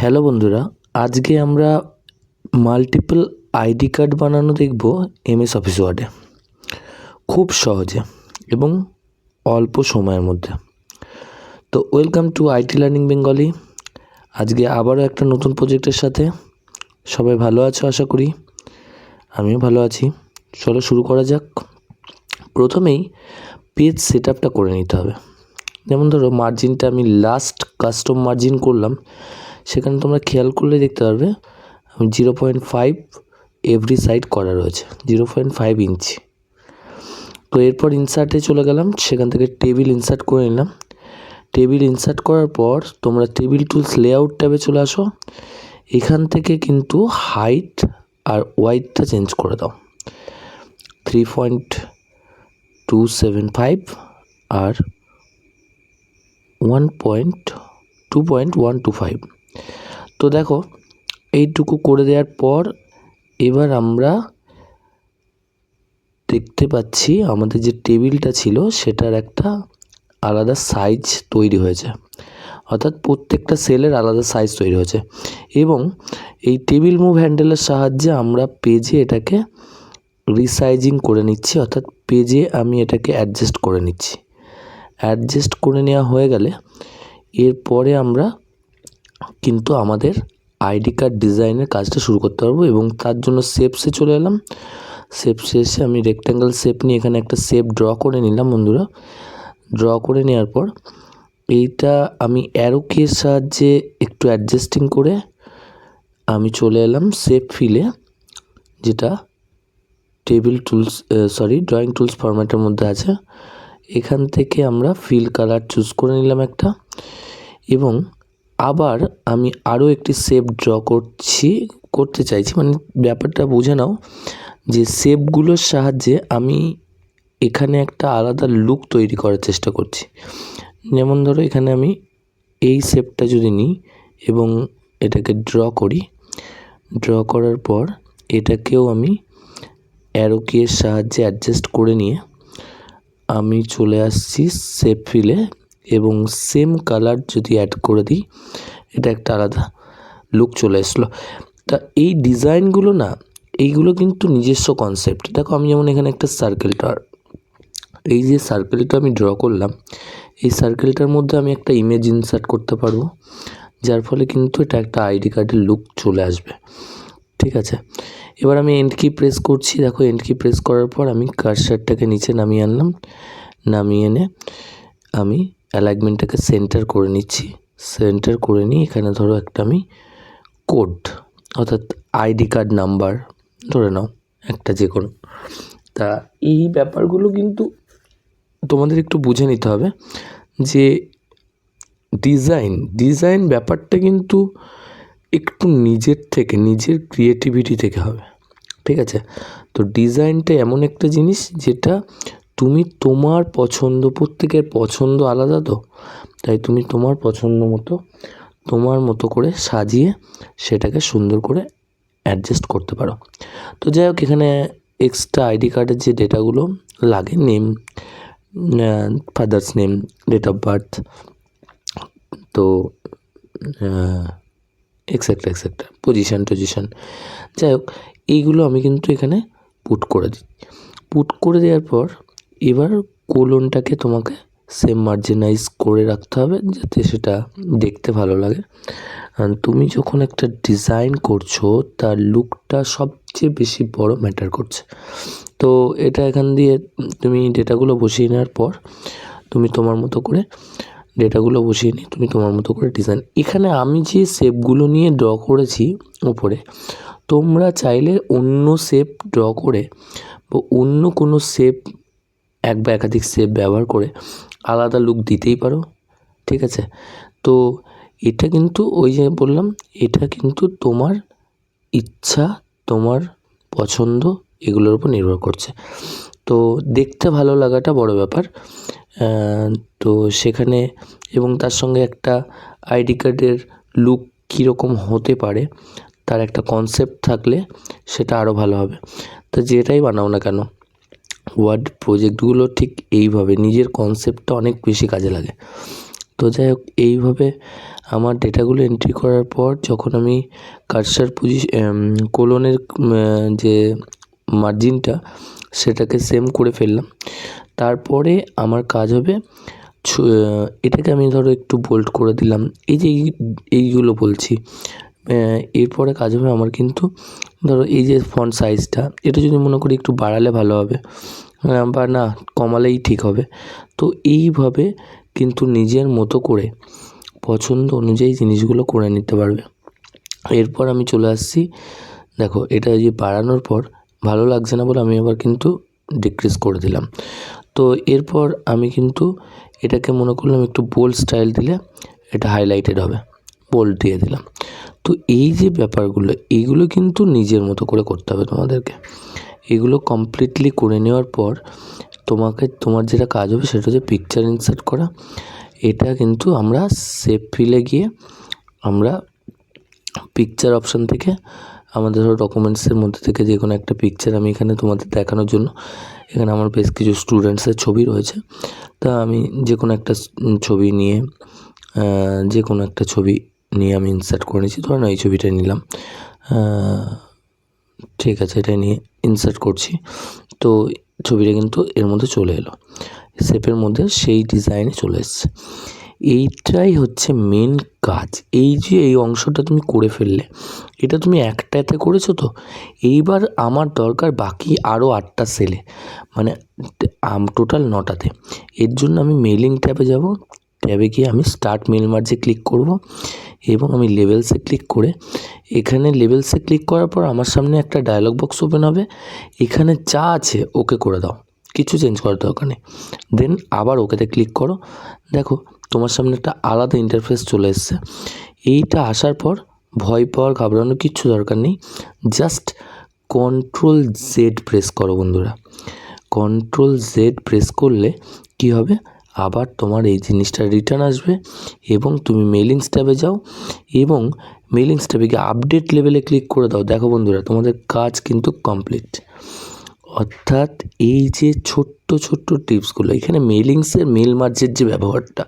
Hello বন্ধুরা, আজকে আমরা মাল্টিপল আইডি কার্ড বানানো দেখব এমএস অফিস ওয়ার্ডে খুব সহজে এবং অল্প সময়ের মধ্যে। তো welcome to IT learning Bengali. আজকে আবারও একটা নতুন প্রজেক্টের সাথে। সবাই ভালো আছো আশা করি, আমিও ভালো আছি। চলো শুরু করা যাক। প্রথমেই পেজ সেট আপটা করে নিতে হবে। যেমন ধরো মার্জিনটা আমি লাস্ট কাস্টম মার্জিন করলাম, সেখানে তোমরা খেয়াল করলে দেখতে পারবে আমি 0.5 এভরি সাইড করা রয়েছে, 0.5 ইঞ্চি। তো এরপর ইনসার্টে চলে গেলাম, সেখান থেকে টেবিল ইনসার্ট করে নিলাম। টেবিল ইনসার্ট করার পর তোমরা টেবিল টুলস লেআউট ট্যাবে চলে আসো। এখান থেকে কিন্তু হাইট আর ওয়াইডটা চেঞ্জ করে দাও, 3.275 আর 2.125। তো দেখো এইটুকু করে দেওয়ার পর এবার আমরা দেখতে পাচ্ছি আমাদের যে টেবিলটা ছিল সেটার একটা আলাদা সাইজ তৈরি হয়েছে, অর্থাৎ প্রত্যেকটা সেলের আলাদা সাইজ তৈরি হয়েছে। এবং এই টেবিল মুভ হ্যান্ডেলের সাহায্যে আমরা পেজে এটাকে রিসাইজিং করে নিচ্ছি, অর্থাৎ পেজে আমি এটাকে অ্যাডজাস্ট করে নিচ্ছি। অ্যাডজাস্ট করে নেওয়া হয়ে গেলে এরপরে আমরা কিন্তু আমাদের আইডি কার্ড ডিজাইনের কাজটা শুরু করতে পারবো। এবং তার জন্য শেপসে চলে এলাম। শেপসে এসে আমি রেক্ট্যাঙ্গেল শেপ নিয়ে এখানে একটা শেপ ড্র করে নিলাম বন্ধুরা। ড্র করে নেওয়ার পর এইটা আমি অ্যারো কির সাহায্যে একটু অ্যাডজাস্টিং করে আমি চলে এলাম শেপ ফিলে, যেটা ড্রয়িং টুলস ফরম্যাটের মধ্যে আছে। এখান থেকে আমরা ফিল কালার চুজ করে নিলাম একটা, এবং আবার আমি আরও একটি শেপ ড্র করতে চাইছি। মানে ব্যাপারটা বুঝে নাও যে শেপগুলোর সাহায্যে আমি এখানে একটা আলাদা লুক তৈরি করার চেষ্টা করছি। যেমন ধরো এখানে আমি এই শেপটা যদি নিই এবং এটাকে ড্র করি, ড্র করার পর এটাকেও আমি অ্যারো কিয়ের সাহায্যে অ্যাডজাস্ট করে নিয়ে আমি চলে আসছি শেপ ফিলে, এবং সেম কালার যদি অ্যাড করে দিই এটা একটা আলাদা লুক চলে আসলো। তা এই ডিজাইনগুলো না, এইগুলো কিন্তু নিজস্ব কনসেপ্ট। দেখো আমি যেমন এখানে একটা এই যে সার্কেলটা আমি ড্র করলাম, এই সার্কেলটার মধ্যে আমি একটা ইমেজ ইনসার্ট করতে পারবো, যার ফলে কিন্তু এটা একটা আইডি কার্ডের লুক চলে আসবে। ঠিক আছে, এবার আমি এন্ড কি প্রেস করছি। দেখো এন্ড কি প্রেস করার পর আমি কার্সারটাকে নিচে নামিয়ে আনলাম। নামিয়ে এনে আমি অ্যালাইনমেন্টটাকে সেন্টার করে নিচ্ছি। সেন্টার করে নিয়ে এখানে ধরো একটা আমি কোড, অর্থাৎ আইডি কার্ড নাম্বার ধরে নাও একটা যে কোনো। তা এই ব্যাপারগুলো কিন্তু তোমাদের একটু বুঝে নিতে হবে যে ডিজাইন ব্যাপারটা কিন্তু একটু নিজের ক্রিয়েটিভিটি থেকে হবে। ঠিক আছে, তো ডিজাইনটা এমন একটা জিনিস যেটা তুমি তোমার পছন্দ, প্রত্যেকের পছন্দ আলাদা, তো তাই তুমি তোমার পছন্দ মতো তোমার মতো করে সাজিয়ে সেটাকে সুন্দর করে অ্যাডজাস্ট করতে পারো। তো যাই হোক, এখানে এক্সট্রা আইডি কার্ডের যে ডেটাগুলো লাগে, name, father's name, date of birth, তো এক্সেট্রা পজিশন, যাই হোক এইগুলো আমি কিন্তু এখানে পুট করে দিই। পুট করে দেওয়ার পর এবার কোলনটাকে তোমাকে সেম মার্জিনাইজ করে রাখতে হবে, যাতে সেটা দেখতে ভালো লাগে। তুমি যখন একটা ডিজাইন করছো তার লুকটা সবচেয়ে বেশি বড় ম্যাটার করছে। তো এটা এখান দিয়ে তুমি ডেটাগুলো বসিয়ে নেওয়ার পর তুমি তোমার মতো করে ডিজাইন। এখানে আমি যে শেপগুলো নিয়ে ড্র করেছি উপরে, তোমরা চাইলে অন্য শেপ ড্র করে বা অন্য কোনো শেপ এক বা একাধিক শেপ ব্যবহার করে আলাদা লুক দিতেই পারো। ঠিক আছে, তো এটা কিন্তু ওই যে বললাম, এটা কিন্তু তোমার ইচ্ছা, তোমার পছন্দ, এগুলোর উপর নির্ভর করছে। তো দেখতে ভালো লাগাটা বড় ব্যাপার। তো সেখানে এবং তার সঙ্গে একটা আইডি কার্ডের লুক কীরকম হতে পারে তার একটা কনসেপ্ট থাকলে সেটা আরও ভালো হবে। তো যেটাই বানাও না কেন, ওয়ার্ড প্রজেক্টগুলো ঠিক এইভাবে নিজের কনসেপ্টটা অনেক বেশি কাজে লাগে। তো তো যাই হোক, এইভাবে আমার ডেটাগুলো এন্ট্রি করার পর যখন আমি কার্সার কোলনের যে মার্জিনটা সেটাকে সেম করে ফেললাম, তারপরে আমার কাজ হবে এটাকে আমি ধরো একটু বোল্ড করে দিলাম, এই যে এইগুলো বলছি। এরপরে কাজ হবে আমার কিন্তু ধরো এই যে ফন্ট সাইজটা, এটা যদি মনে করি একটু বাড়ালে ভালো হবে বা না কমালেই ঠিক হবে। তো এইভাবে কিন্তু নিজের মতো করে পছন্দ অনুযায়ী জিনিসগুলো করে নিতে পারবে। এরপর আমি চলে আসছি, দেখো এটা যে বাড়ানোর পর ভালো লাগছে না বলে আমি আবার কিন্তু ডিক্রিজ করে দিলাম। তো এরপর আমি কিন্তু এটাকে মনে করলাম একটু বোল্ড স্টাইল দিলে এটা হাইলাইটেড হবে, বোল্ড দিয়ে দিলাম। তো এই যে ব্যাপারগুলো, এইগুলো কিন্তু নিজের মতো করে করতে হবে তোমাদেরকে। এগুলো কমপ্লিটলি করে নেওয়ার পর তোমার যেটা কাজ হবে সেটা হচ্ছে পিকচার ইনসার্ট করা। এটা কিন্তু আমরা সেভ ফিলে গিয়ে আমরা পিকচার অপশান থেকে আমাদের ধরো ডকুমেন্টসের মধ্যে থেকে যে কোনো একটা পিকচার আমি এখানে তোমাদের দেখানোর জন্য, এখানে আমার বেশ কিছু স্টুডেন্টসের ছবি রয়েছে, তা আমি যে কোনো একটা ছবি নিয়ে আমি ইনসার্ট করে নিয়েছি। ধরো না এই ছবিটাই নিলাম, ঠিক আছে, এটা নিয়ে ইনসার্ট করছি। তো ছবিটা কিন্তু এর মধ্যে চলে এলো, শেপের মধ্যে সেই ডিজাইনে চলে এসছে। এইটাই হচ্ছে মেন কাজ। এই যে এই অংশটা তুমি করে ফেললে, এটা তুমি একটাতে করেছো। তো এইবার আমার দরকার বাকি আরও 8টা সেলে, মানে টোটাল 9টাতে। এর জন্য আমি মেলিং ট্যাবে যাব, ট্যাবে গিয়ে আমি স্টার্ট মেল মার্জে ক্লিক করব এবং আমি লেভেলসে ক্লিক করে, এখানে লেভেলসে ক্লিক করার পর আমার সামনে একটা ডায়লগ বক্স ওপেন হবে। এখানে যা আছে ওকে করে দাও, কিছু চেঞ্জ করার দরকার নেই। দেন আবার ওকেতে ক্লিক করো, দেখো তোমার সামনে একটা আলাদা ইন্টারফেস চলে এসছে। এইটা আসার পর ভয় পাওয়ার ঘাবড়ানোর কিচ্ছু দরকার নেই, জাস্ট Ctrl+Z প্রেস করো বন্ধুরা। Ctrl+Z প্রেস করলে কি হবে, আবার তোমার এই জিনিসটা রিটার্ন আসবে এবং তুমি মেলিংস ট্যাবে যাও এবং মেলিংস ট্যাবে গিয়ে আপডেট লেভেলে ক্লিক করে দাও। দেখো বন্ধুরা, তোমাদের কাজ কিন্তু কমপ্লিট। অর্থাৎ এই যে ছোট্ট ছোট্ট টিপসগুলো, এখানে মেলিংসের মেল মার্জের যে ব্যবহারটা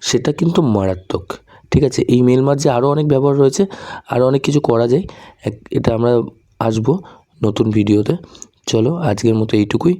সেটা কিন্তু মারাত্মক। ঠিক আছে, এই মেল মার্জে আরও অনেক ব্যবহার রয়েছে, আরও অনেক কিছু করা যায়। এটা আমরা আসবো নতুন ভিডিওতে। চলো আজকের মতো এইটুকুই।